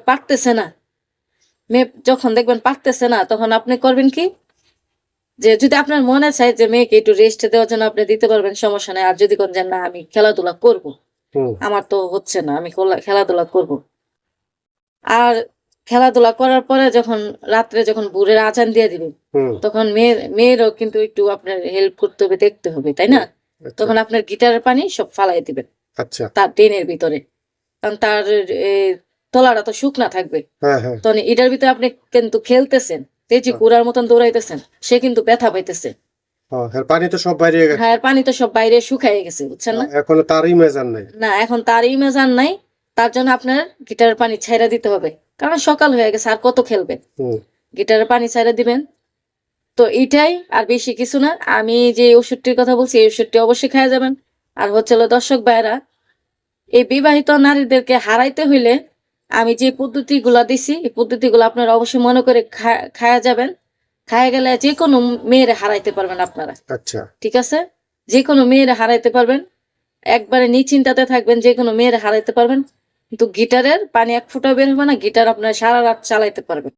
পারতেছে না, মেয়ে যখন দেখবেন পারতেছে না, তখন আপনি করবেন কি, যে যদি আপনার মনে চায় যে মেয়েকে একটু রেস্ট দেওয়ার জন্য আপনি দিতে পারবেন, সমস্যা নাই। আর যদি কোন যে না আমি খেলাধুলা করব, আমার তো হচ্ছে না, আমি খেলাধুলা করব। আর খেলাধুলা করার পরে যখন রাত্রে যখন ভোরের আজান দিয়ে দিবে, তখন মেয়েরও কিন্তু একটু আপনার হেল্প করতে হবে, দেখতে হবে, তাই না? তখন আপনার গিটারের পানি সব ফালাই দিবেন আচ্ছা তার ড্রেনের ভিতরে, কারণ তার তলাটা তো শুকনা থাকবে। তখন এটার ভিতরে আপনি কিন্তু খেলতেছেন, তেজি কুড়ার মতন দৌড়াইতেছেন, সে কিন্তু ব্যথা পাইতেছে। পানি তো সব বাইরে গেছে। হ্যাঁ, পানি তো সব বাইরে শুকায় গেছে, বুঝছেন না? এখন তারই মেজান নাই। না, এখন তার ইমেজান নাই। তার জন্য আপনার গিটারের পানি ছাইরা দিতে হবে, কারণ সকাল হয়ে গেছে, আর কত খেলবেন। গিটারের পানি ছাইরা দিবেন। তো এটাই, আর বেশি কিছু না। আমি যে ওষুধটির কথা বলছি, এই ওষুধটি অবশ্যই খাওয়া যাবেন। আর হচ্ছিল দর্শক ভাইরা, এই বিবাহিত নারীদেরকে হারাইতে হইলে আমি যে পদ্ধতিগুলা দিছি, এই পদ্ধতিগুলো আপনারা অবশ্যই মনে করে খায়া যাবেন। খায়া গেলে যে কোনো মেয়েরে হারাইতে পারবেন আপনারা। আচ্ছা, ঠিক আছে? যে কোনো মেয়েরে হারাইতে পারবেন, একবারে নিশ্চিন্তাতে থাকবেন, যে কোনো মেয়েরে হারাইতে পারবেন। কিন্তু গিটারের পানি এক ফুটা বের হবে না, গিটার আপনার সারা রাত চালাইতে পারবেন।